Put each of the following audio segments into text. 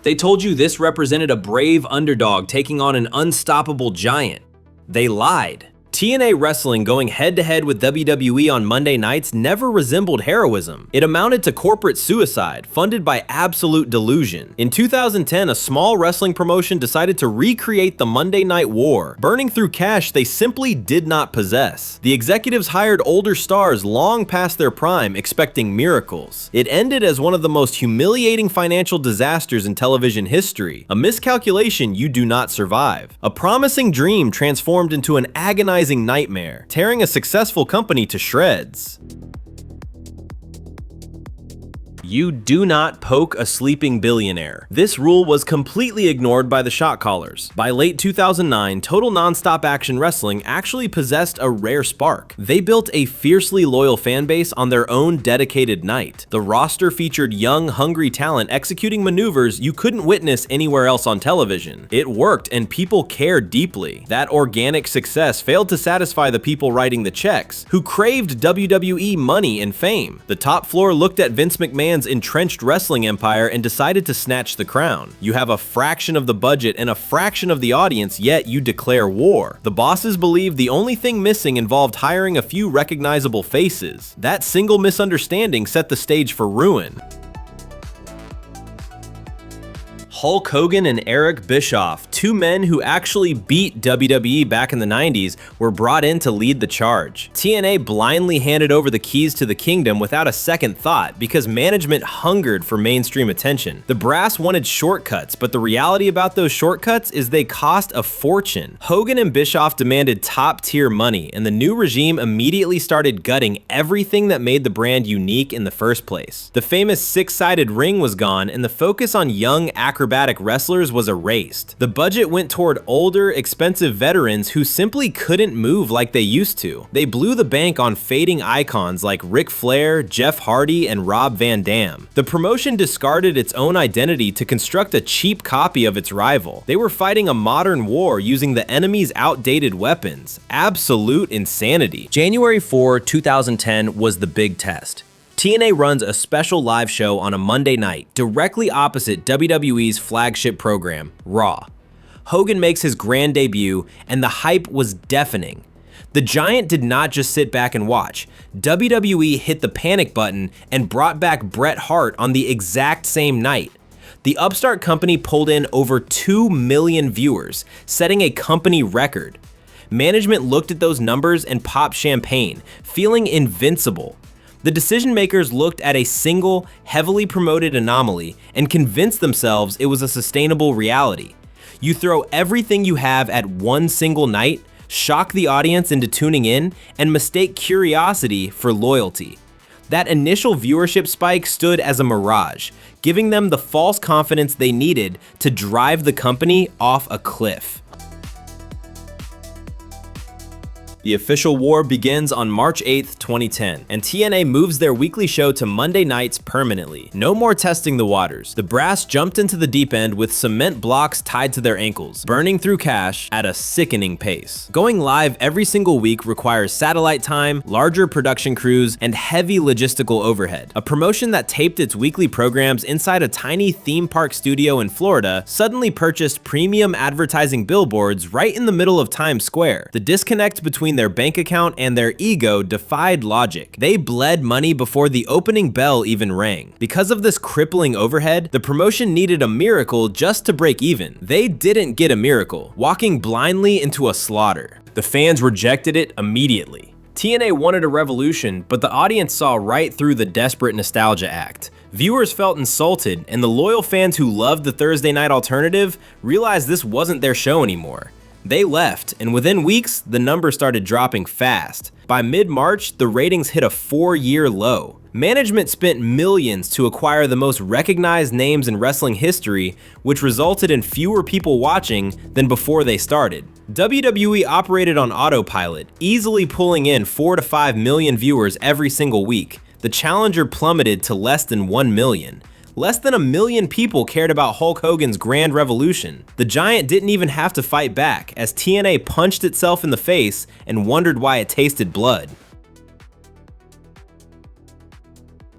They told you this represented a brave underdog taking on an unstoppable giant. They lied. TNA Wrestling going head-to-head with WWE on Monday nights never resembled heroism. It amounted to corporate suicide, funded by absolute delusion. In 2010, a small wrestling promotion decided to recreate the Monday Night War, burning through cash they simply did not possess. The executives hired older stars long past their prime, expecting miracles. It ended as one of the most humiliating financial disasters in television history, a miscalculation you do not survive. A promising dream transformed into an agonizing nightmare, tearing a successful company to shreds. You do not poke a sleeping billionaire. This rule was completely ignored by the shot callers. By late 2009, Total Nonstop Action Wrestling actually possessed a rare spark. They built a fiercely loyal fanbase on their own dedicated night. The roster featured young, hungry talent executing maneuvers you couldn't witness anywhere else on television. It worked and people cared deeply. That organic success failed to satisfy the people writing the checks, who craved WWE money and fame. The top floor looked at Vince McMahon's entrenched wrestling empire and decided to snatch the crown. You have a fraction of the budget and a fraction of the audience, yet you declare war. The bosses believed the only thing missing involved hiring a few recognizable faces. That single misunderstanding set the stage for ruin. Hulk Hogan and Eric Bischoff, two men who actually beat WWE back in the 90s, were brought in to lead the charge. TNA blindly handed over the keys to the kingdom without a second thought because management hungered for mainstream attention. The brass wanted shortcuts, but the reality about those shortcuts is they cost a fortune. Hogan and Bischoff demanded top-tier money, and the new regime immediately started gutting everything that made the brand unique in the first place. The famous six-sided ring was gone, and the focus on young acrobatic wrestlers was erased. The budget went toward older, expensive veterans who simply couldn't move like they used to. They blew the bank on fading icons like Ric Flair, Jeff Hardy, and Rob Van Dam. The promotion discarded its own identity to construct a cheap copy of its rival. They were fighting a modern war using the enemy's outdated weapons. Absolute insanity. January 4, 2010 was the big test. TNA runs a special live show on a Monday night, directly opposite WWE's flagship program, Raw. Hogan makes his grand debut, and the hype was deafening. The Giant did not just sit back and watch. WWE hit the panic button and brought back Bret Hart on the exact same night. The upstart company pulled in over 2 million viewers, setting a company record. Management looked at those numbers and popped champagne, feeling invincible. The decision makers looked at a single, heavily promoted anomaly and convinced themselves it was a sustainable reality. You throw everything you have at one single night, shock the audience into tuning in, and mistake curiosity for loyalty. That initial viewership spike stood as a mirage, giving them the false confidence they needed to drive the company off a cliff. The official war begins on March 8th, 2010, and TNA moves their weekly show to Monday nights permanently. No more testing the waters. The brass jumped into the deep end with cement blocks tied to their ankles, burning through cash at a sickening pace. Going live every single week requires satellite time, larger production crews, and heavy logistical overhead. A promotion that taped its weekly programs inside a tiny theme park studio in Florida suddenly purchased premium advertising billboards right in the middle of Times Square. The disconnect between their bank account and their ego defied logic. They bled money before the opening bell even rang. Because of this crippling overhead, the promotion needed a miracle just to break even. They didn't get a miracle, walking blindly into a slaughter. The fans rejected it immediately. TNA wanted a revolution, but the audience saw right through the desperate nostalgia act. Viewers felt insulted, and the loyal fans who loved the Thursday night alternative realized this wasn't their show anymore. They left, and within weeks, the numbers started dropping fast. By mid-March, the ratings hit a 4-year low. Management spent millions to acquire the most recognized names in wrestling history, which resulted in fewer people watching than before they started. WWE operated on autopilot, easily pulling in 4 to 5 million viewers every single week. The challenger plummeted to less than 1 million. Less than 1 million people cared about Hulk Hogan's grand revolution. The Giant didn't even have to fight back, as TNA punched itself in the face and wondered why it tasted blood.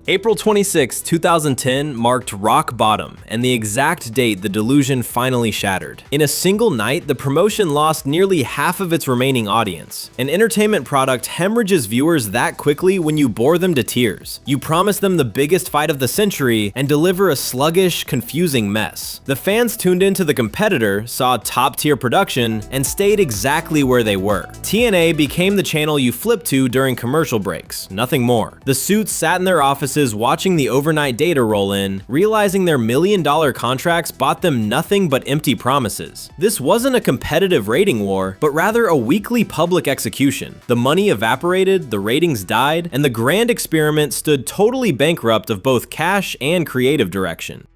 April 26, 2010 marked rock bottom and the exact date the Delusion finally shattered. In a single night, the promotion lost nearly half of its remaining audience. An entertainment product hemorrhages viewers that quickly when you bore them to tears. You promise them the biggest fight of the century and deliver a sluggish, confusing mess. The fans tuned into the competitor, saw top-tier production, and stayed exactly where they were. TNA became the channel you flipped to during commercial breaks, nothing more. The suits sat in their offices watching the overnight data roll in, realizing their million-dollar contracts bought them nothing but empty promises. This wasn't a competitive rating war, but rather a weekly public execution. The money evaporated, the ratings died, and the grand experiment stood totally bankrupt of both cash and creative direction.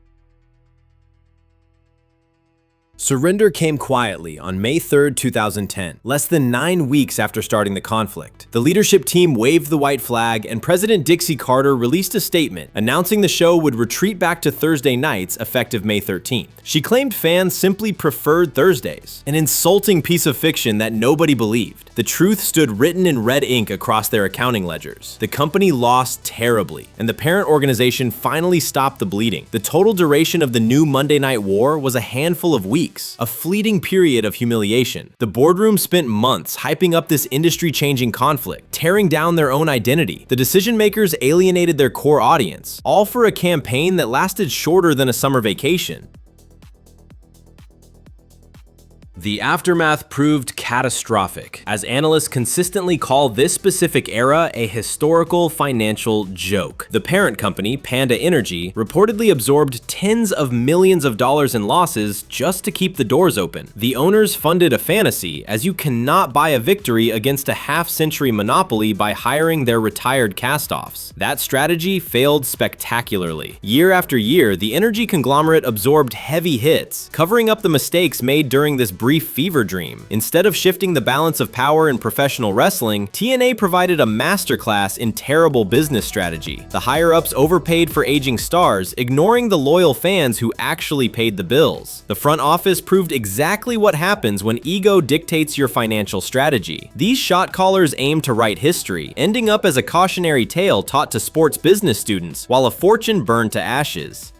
Surrender came quietly on May 3, 2010, less than 9 weeks after starting the conflict. The leadership team waved the white flag, and President Dixie Carter released a statement announcing the show would retreat back to Thursday nights effective May 13th. She claimed fans simply preferred Thursdays, an insulting piece of fiction that nobody believed. The truth stood written in red ink across their accounting ledgers. The company lost terribly, and the parent organization finally stopped the bleeding. The total duration of the new Monday Night War was a handful of weeks. A fleeting period of humiliation. The boardroom spent months hyping up this industry-changing conflict, tearing down their own identity. The decision makers alienated their core audience, all for a campaign that lasted shorter than a summer vacation. The aftermath proved catastrophic, as analysts consistently call this specific era a historical financial joke. The parent company, Panda Energy, reportedly absorbed tens of millions of dollars in losses just to keep the doors open. The owners funded a fantasy, as you cannot buy a victory against a half-century monopoly by hiring their retired cast-offs. That strategy failed spectacularly. Year after year, the energy conglomerate absorbed heavy hits, covering up the mistakes made during this brief fever dream. Instead of shifting the balance of power in professional wrestling, TNA provided a masterclass in terrible business strategy. The higher-ups overpaid for aging stars, ignoring the loyal fans who actually paid the bills. The front office proved exactly what happens when ego dictates your financial strategy. These shot callers aim to write history, ending up as a cautionary tale taught to sports business students, while a fortune burned to ashes.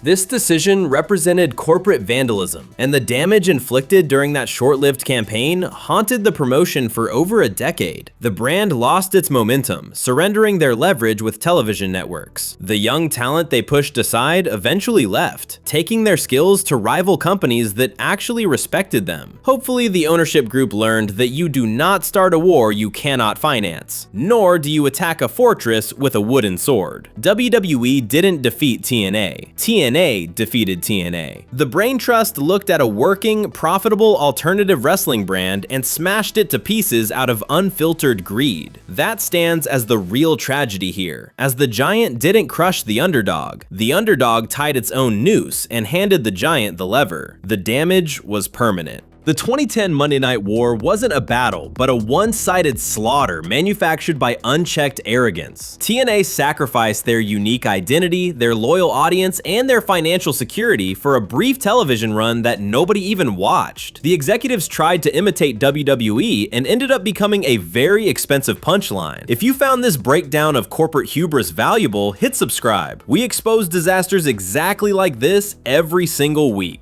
This decision represented corporate vandalism, and the damage inflicted during that short-lived campaign haunted the promotion for over a decade. The brand lost its momentum, surrendering their leverage with television networks. The young talent they pushed aside eventually left, taking their skills to rival companies that actually respected them. Hopefully, the ownership group learned that you do not start a war you cannot finance, nor do you attack a fortress with a wooden sword. WWE didn't defeat TNA. TNA defeated TNA. The Brain Trust looked at a working, profitable alternative wrestling brand and smashed it to pieces out of unfiltered greed. That stands as the real tragedy here, as the giant didn't crush the underdog. The underdog tied its own noose and handed the giant the lever. The damage was permanent. The 2010 Monday Night War wasn't a battle, but a one-sided slaughter manufactured by unchecked arrogance. TNA sacrificed their unique identity, their loyal audience, and their financial security for a brief television run that nobody even watched. The executives tried to imitate WWE and ended up becoming a very expensive punchline. If you found this breakdown of corporate hubris valuable, hit subscribe. We expose disasters exactly like this every single week.